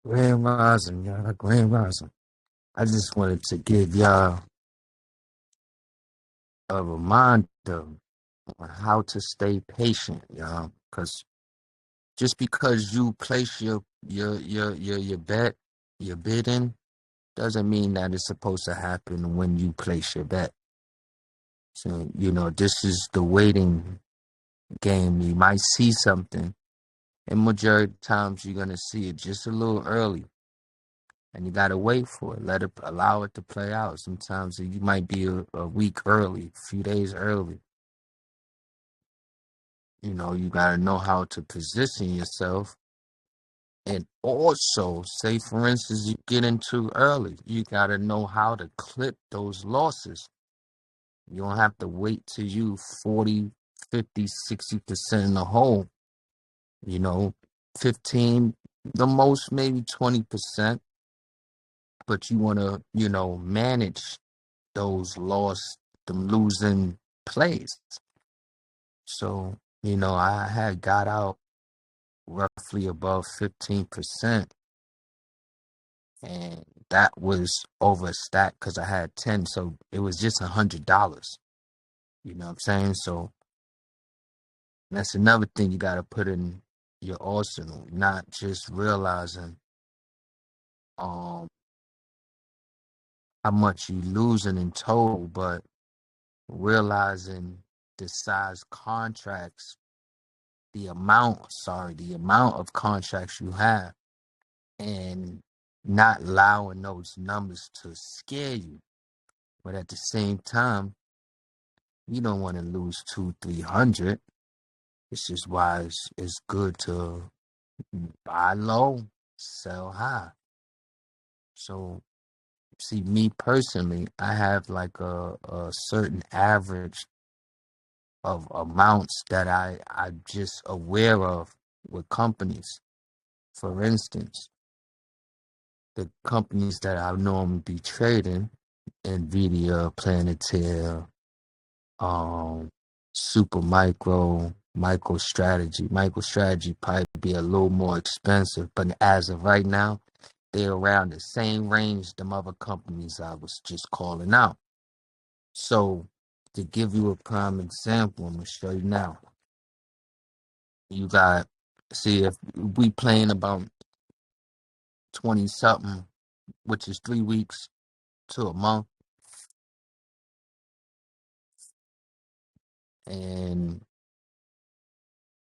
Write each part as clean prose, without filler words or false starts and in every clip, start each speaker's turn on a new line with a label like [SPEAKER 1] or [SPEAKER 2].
[SPEAKER 1] Grand Rising, y'all. Grand Rising. I just wanted to give y'all a reminder on how to stay patient, y'all. Because just because you place your bet, your bid in, doesn't mean that it's supposed to happen when you place your bet. So, this is the waiting game. You might see something, and majority of times you're gonna see it just a little early. And you gotta wait for it. Allow it to play out. Sometimes you might be a week early, a few days early. You gotta know how to position yourself. And also, say for instance, you get in too early. You gotta know how to clip those losses. You don't have to wait till you 40, 50, 60% in the hole. You know, 15, the most maybe 20%. But you wanna, manage those them losing plays. So, I had got out roughly above 15%, and that was over a stack because I had 10. So it was just $100. You know what I'm saying? So that's another thing you got to put in your arsenal, not just realizing um how much you losing in total, but realizing the size contracts, the amount of contracts you have, and not allowing those numbers to scare you. But at the same time, you don't want to lose 200, 300. It's just why it's good to buy low, sell high. So, see, me personally, I have like a certain average of amounts that I'm just aware of with companies. For instance, the companies that I normally be trading, Nvidia, Planeteer, Super Micro, MicroStrategy. MicroStrategy probably be a little more expensive, but as of right now, they're around the same range them other companies I was just calling out. So to give you a prime example, I'm gonna show you now. You got, see, if we playing about 20 something, which is 3 weeks to a month, and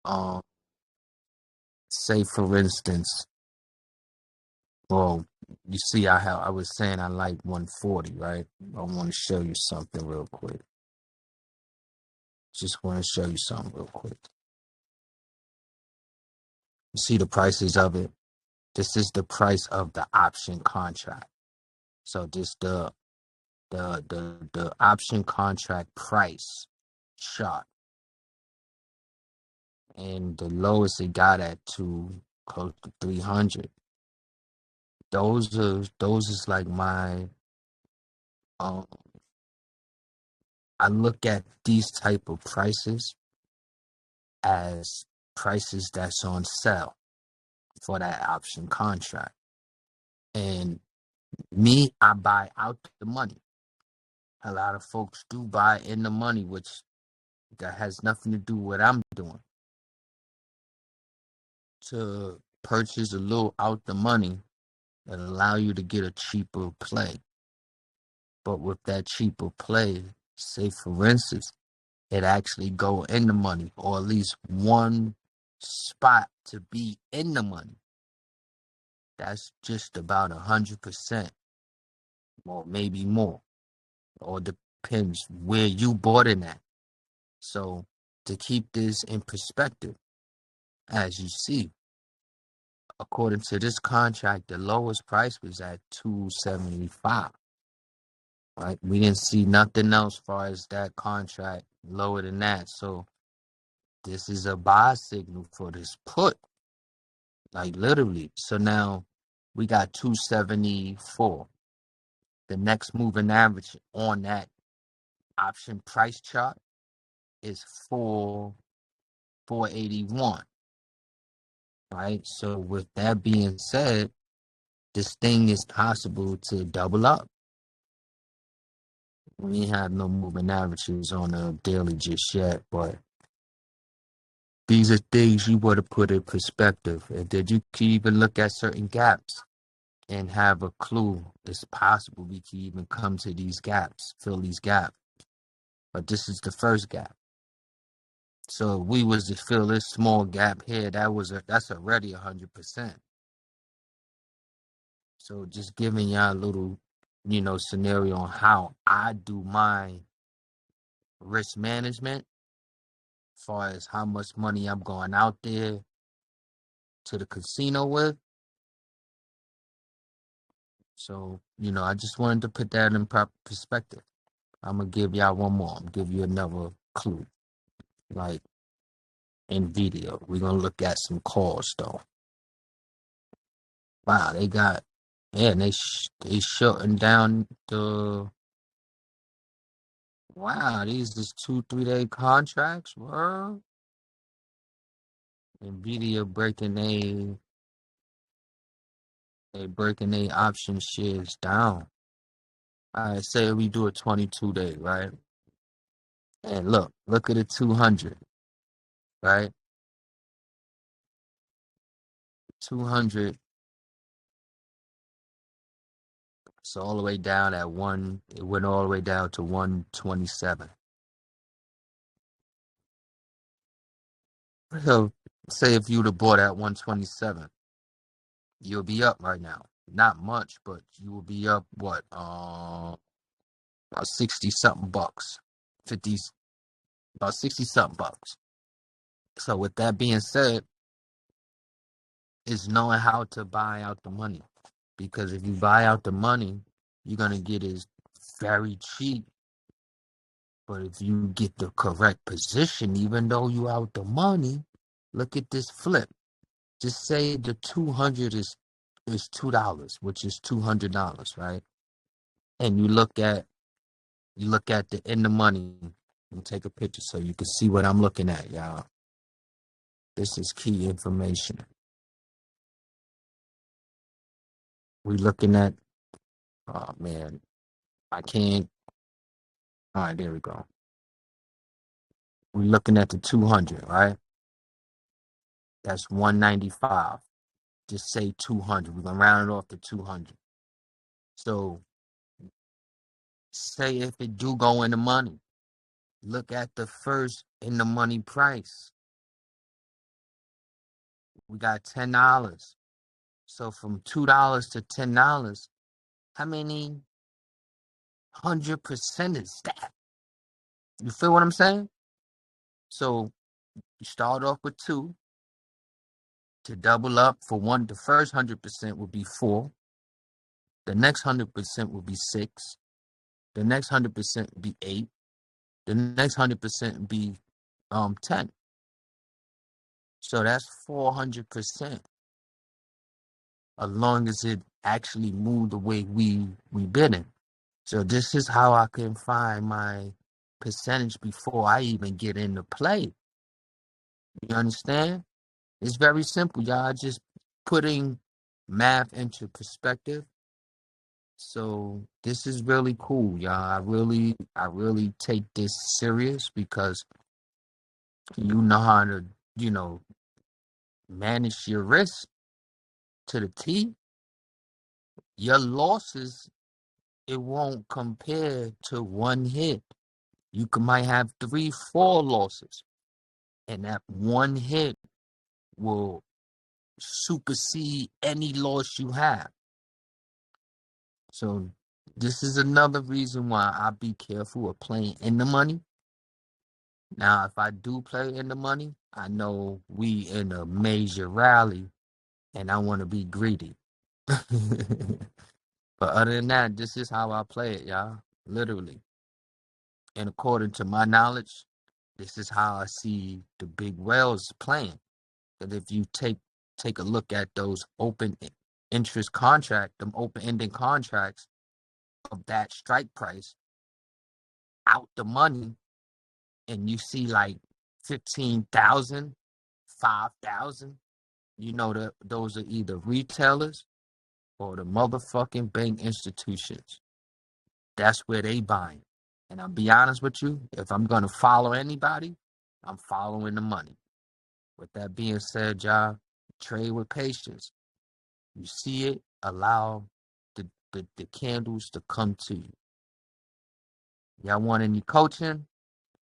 [SPEAKER 1] um say for instance, well, you see, I was saying I like 140, right? I want to show you something real quick. Just want to show you something real quick. You see the prices of it. This is the price of the option contract. So this the option contract price shot, and the lowest it got at to close to 300. Those is like my um. I look at these type of prices as prices that's on sale for that option contract. And me, I buy out the money. A lot of folks do buy in the money, which that has nothing to do with what I'm doing. To purchase a little out the money that allow you to get a cheaper play. But with that cheaper play, say for instance, it actually go in the money, or at least one spot to be in the money. That's just about 100%, or maybe more, or depends where you bought in at. So to keep this in perspective, as you see, according to this contract, the lowest price was at 275. Right? We didn't see nothing else as far as that contract lower than that. So this is a buy signal for this put, like literally. So now we got 274. The next moving average on that option price chart is 481. Right. So with that being said, this thing is possible to double up. We ain't have no moving averages on a daily just yet, but these are things you want to put in perspective. And then you can even look at certain gaps and have a clue. It's possible we can even come to these gaps, fill these gaps. But this is the first gap. So if we was to fill this small gap here, that's already 100%. So just giving y'all a little, scenario on how I do my risk management, as far as how much money I'm going out there to the casino with. So, I just wanted to put that in proper perspective. I'm going to give y'all one more. I'm going to give you another clue. Like NVIDIA. We're going to look at some calls, though. Wow, they shutting down wow, these is 2-3 day contracts, bro. NVIDIA breaking a option shares down. All right, say we do a 22-day, right? And look at the 200, right? 200, so all the way down at it went all the way down to 127. So say if you'd have bought at 127, you'll be up right now. Not much, but you will be up what? About 60 something bucks. 50, about 60 something bucks. So with that being said, is knowing how to buy out the money. Because if you buy out the money, you're gonna get it very cheap. But if you get the correct position, even though you out the money, look at this flip. Just say the 200 is $2, which is $200, right? And you look at the in the money and take a picture so you can see what I'm looking at, y'all. This is key information. We looking at, oh man, I can't. All right, there we go. We looking at the 200, right? That's 195. Just say 200. We're gonna round it off to 200. So say if it do go in the money, look at the first in the money price. We got $10. So from $2 to $10, how many 100% is that? You feel what I'm saying? So you start off with 2 to double up for one. The first 100% will be 4. The next 100% will be 6. The next 100% will be 8. The next 100% will be 10. So that's 400%. As long as it actually moved the way we bidding. So this is how I can find my percentage before I even get into play. You understand? It's very simple, y'all. Just putting math into perspective. So this is really cool, y'all. I really take this serious because you know how to, you know, manage your risk to the T. Your losses, it won't compare to one hit. Might have 3, 4 losses, and that one hit will supersede any loss you have. So this is another reason why I be careful of playing in the money. Now, if I do play in the money, I know we in a major rally, and I want to be greedy. But other than that, this is how I play it, y'all. Literally. And according to my knowledge, this is how I see the big whales playing. That if you take a look at those open interest contract, them open ending contracts of that strike price out the money, and you see like 15,000, 5,000, you know that those are either retailers or the motherfucking bank institutions. That's where they buying. And I'll be honest with you, if I'm gonna follow anybody, I'm following the money. With that being said, y'all, trade with patience. You see it, allow the candles to come to you. Y'all want any coaching?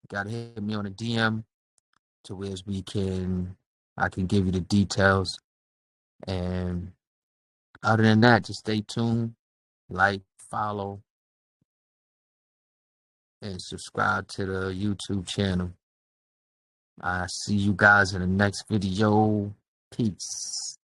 [SPEAKER 1] You gotta hit me on a DM to where I can give you the details. And other than that, just stay tuned, like, follow, and subscribe to the YouTube channel. I see you guys in the next video. Peace.